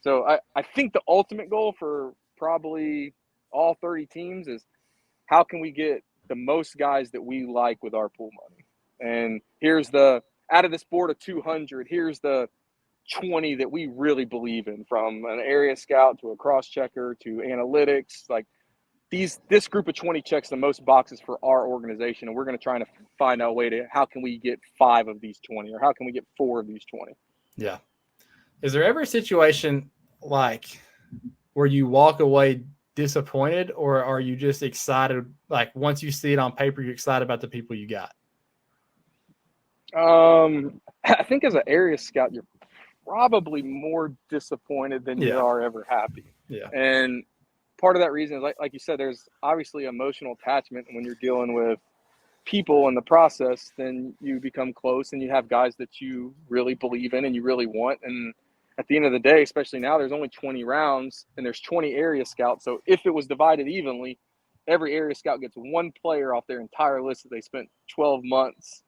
So I think the ultimate goal for probably all 30 teams is, how can we get the most guys that we like with our pool money? And here's out of this board of 200, here's the 20 that we really believe in, from an area scout to a cross checker to analytics. Like, this group of 20 checks the most boxes for our organization, and we're going to try to find out a way to, how can we get 5 of these 20, or how can we get 4 of these 20? Yeah. Is there ever a situation like where you walk away disappointed, or are you just excited? Like, once you see it on paper, you're excited about the people you got? I think as an area scout, you're probably more disappointed than you are ever happy. Yeah. And part of that reason is, like you said, there's obviously emotional attachment. And when you're dealing with people in the process, then you become close and you have guys that you really believe in and you really want. And at the end of the day, especially now, there's only 20 rounds and there's 20 area scouts. So if it was divided evenly, every area scout gets 1 player off their entire list that they spent 12 months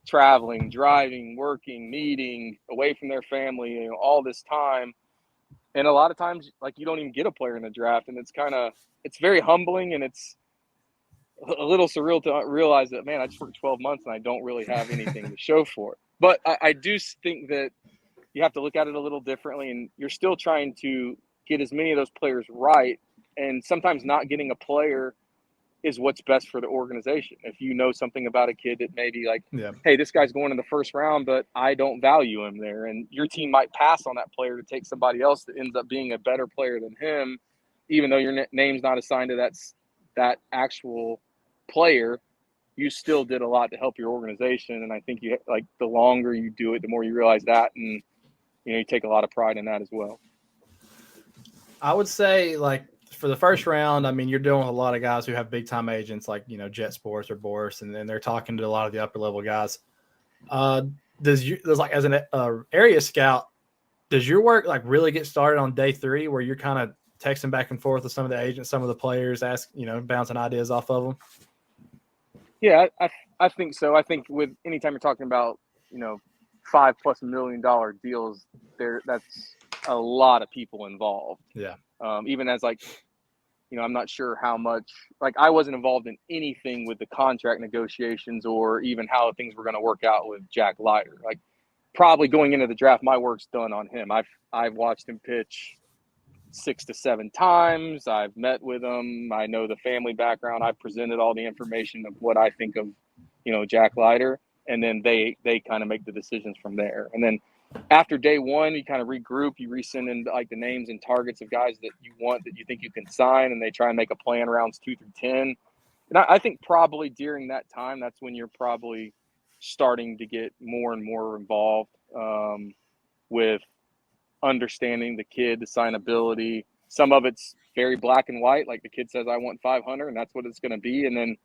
traveling, driving, working, meeting, away from their family, all this time. And a lot of times, like, you don't even get a player in the draft, and it's very humbling, and it's a little surreal to realize that, man, I just worked 12 months and I don't really have anything to show for it. But I do think that you have to look at it a little differently, and you're still trying to get as many of those players right. And sometimes not getting a player is what's best for the organization. If you know something about a kid that maybe like, hey, this guy's going in the first round, but I don't value him there. And your team might pass on that player to take somebody else that ends up being a better player than him, even though your name's not assigned to that actual player. You still did a lot to help your organization. And I think the longer you do it, the more you realize that. And, you take a lot of pride in that as well. I would say, like, for the first round, I mean, you're dealing with a lot of guys who have big time agents like, Jet Sports or Boris, and then they're talking to a lot of the upper level guys. Does like, as an area scout, does your work like really get started on day 3, where you're kind of texting back and forth with some of the agents, some of the players, bouncing ideas off of them? Yeah, I think so. I think with anytime you're talking about, $5+ million deals, that's a lot of people involved. Yeah. Even as like, I'm not sure how much, like, I wasn't involved in anything with the contract negotiations or even how things were going to work out with Jack Leiter. Like, probably going into the draft, my work's done on him. I've watched him pitch 6 to 7 times. I've met with him. I know the family background. I've presented all the information of what I think of, Jack Leiter, and then they kind of make the decisions from there. And then after day one, you kind of regroup, you resend in like the names and targets of guys that you want, that you think you can sign, and they try and make a plan rounds 2 through 10. And I think probably during that time, that's when you're probably starting to get more and more involved with understanding the kid, the signability. Some of it's very black and white, like the kid says, I want 500, and that's what it's going to be. And then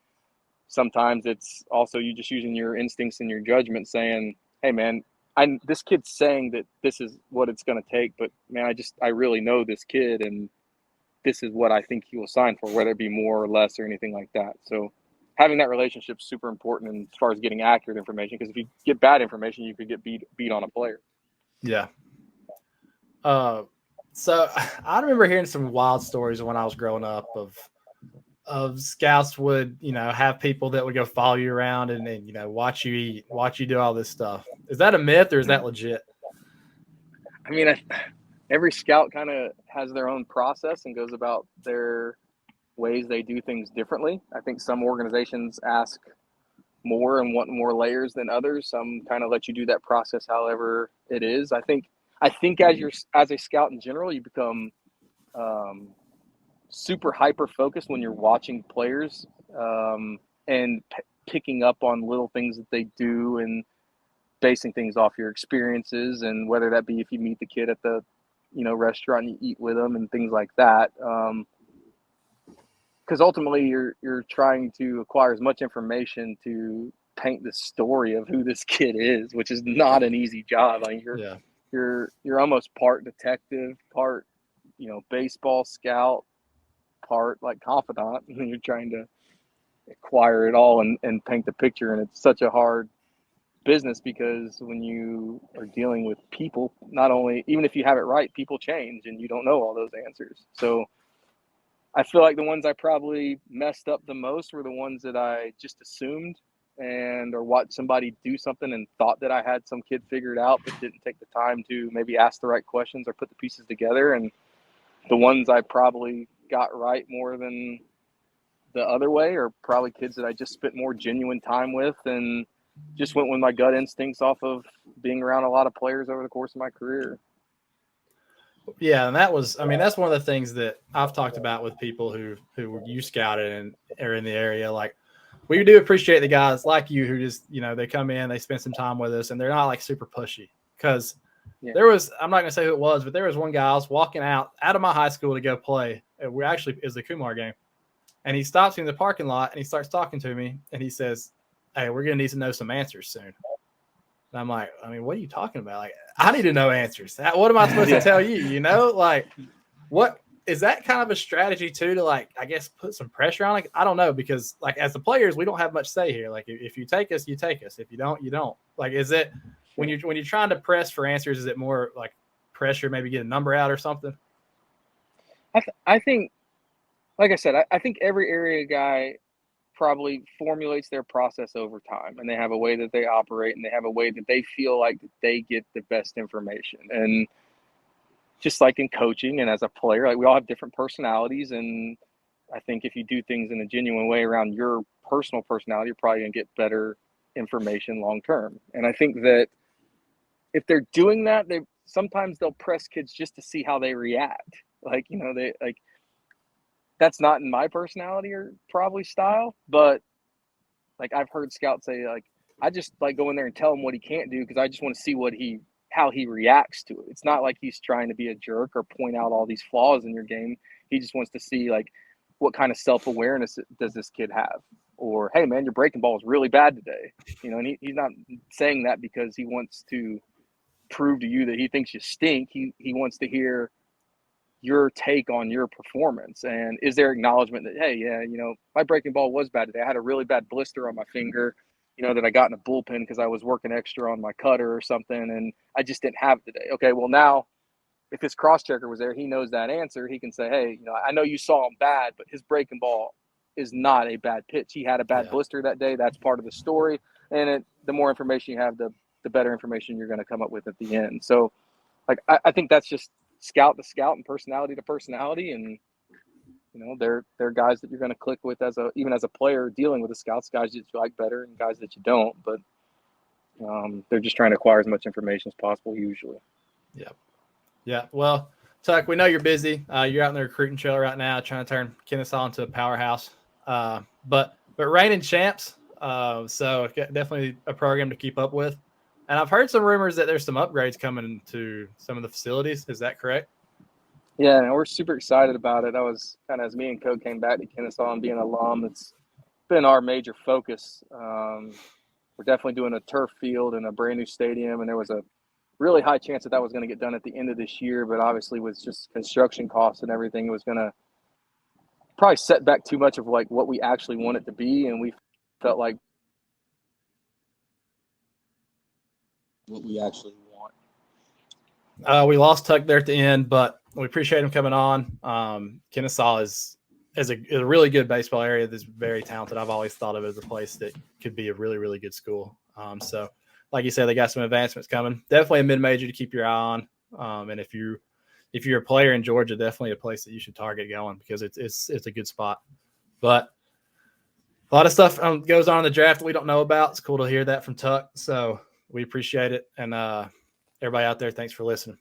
sometimes it's also you just using your instincts and your judgment, saying, hey, man, this kid's saying that this is what it's going to take, but man, I really know this kid, and this is what I think he will sign for, whether it be more or less or anything like that. So having that relationship is super important as far as getting accurate information, because if you get bad information, you could get beat on a player. Yeah. So I remember hearing some wild stories when I was growing up of scouts would, have people that would go follow you around and watch you eat, watch you do all this stuff. Is that a myth or is that legit? I mean, every scout kind of has their own process and goes about their ways they do things differently. I think some organizations ask more and want more layers than others. Some kind of let you do that process however it is. I think as a scout in general, you become super hyper focused when you're watching players and picking up on little things that they do and basing things off your experiences, and whether that be if you meet the kid at the restaurant and you eat with them and things like that. Because ultimately you're trying to acquire as much information to paint the story of who this kid is, which is not an easy job. I mean, you're almost part detective, part baseball scout, part like confidant, and you're trying to acquire it all and paint the picture. And it's such a hard business, because when you are dealing with people, not only, even if you have it right, people change and you don't know all those answers. So I feel like the ones I probably messed up the most were the ones that I just assumed or watched somebody do something and thought that I had some kid figured out, but didn't take the time to maybe ask the right questions or put the pieces together. And the ones I probably got right more than the other way are probably kids that I just spent more genuine time with and just went with my gut instincts off of being around a lot of players over the course of my career. Yeah, and that's one of the things that I've talked about with people who you scouted and are in the area. Like, we do appreciate the guys like you who just, they come in, they spend some time with us, and they're not like super pushy. Because there was, I'm not going to say who it was, but there was one guy, I was walking out of my high school to go play. It was the Kumar game. And he stops me in the parking lot and he starts talking to me and he says, hey, we're going to need to know some answers soon. And I'm like, what are you talking about? Like, I need to know answers. What am I supposed to tell you? Like, what is that kind of a strategy too, to like, I guess, put some pressure on? Like, I don't know, because like as the players, we don't have much say here. Like, if you take us, you take us. If you don't, you don't. Like, is it when you're trying to press for answers, is it more like pressure, maybe get a number out or something? I think, like I said, I think every area guy probably formulates their process over time, and they have a way that they operate, and they have a way that they feel like they get the best information. And just like in coaching and as a player, like, we all have different personalities, and I think if you do things in a genuine way around your personal personality, you're probably going to get better information long term. And I think that if they're doing that, sometimes they'll press kids just to see how they react. Like, that's not in my personality or probably style, but like I've heard scouts say, like, I just like go in there and tell him what he can't do, because I just want to see how he reacts to it. It's not like he's trying to be a jerk or point out all these flaws in your game. He just wants to see like what kind of self-awareness does this kid have, or, hey man, your breaking ball was really bad today. And he's not saying that because he wants to prove to you that he thinks you stink. He wants to hear your take on your performance, and is there acknowledgement that, hey, yeah, my breaking ball was bad today. I had a really bad blister on my finger, that I got in a bullpen because I was working extra on my cutter or something, and I just didn't have it today. Okay, well, now if his cross checker was there, he knows that answer. He can say, hey, I know you saw him bad, but his breaking ball is not a bad pitch. He had a bad blister that day. That's part of the story. And the more information you have, the better information you're going to come up with at the end. So like, I think that's just scout to scout and personality to personality. And they're guys that you're going to click with even as a player dealing with the scouts, guys that you like better and guys that you don't. But they're just trying to acquire as much information as possible usually. Yeah. Well, Tuck, we know you're busy. You're out in the recruiting trail right now, trying to turn Kennesaw into a powerhouse. But reigning champs, so definitely a program to keep up with. And I've heard some rumors that there's some upgrades coming to some of the facilities. Is that correct? Yeah, and we're super excited about it. That was kind of as me and Coach came back to Kennesaw and being an alum, it's been our major focus. We're definitely doing a turf field and a brand new stadium, and there was a really high chance that was going to get done at the end of this year, but obviously with just construction costs and everything, it was going to probably set back too much of like what we actually want it to be, and we felt like what we actually want. We lost Tuck there at the end, but we appreciate him coming on. Kennesaw is a really good baseball area that's very talented. I've always thought of it as a place that could be a really, really good school. So like you said, they got some advancements coming. Definitely a mid-major to keep your eye on. And if you're a player in Georgia, definitely a place that you should target going because it's a good spot. But a lot of stuff goes on in the draft that we don't know about. It's cool to hear that from Tuck. So we appreciate it. And everybody out there, thanks for listening.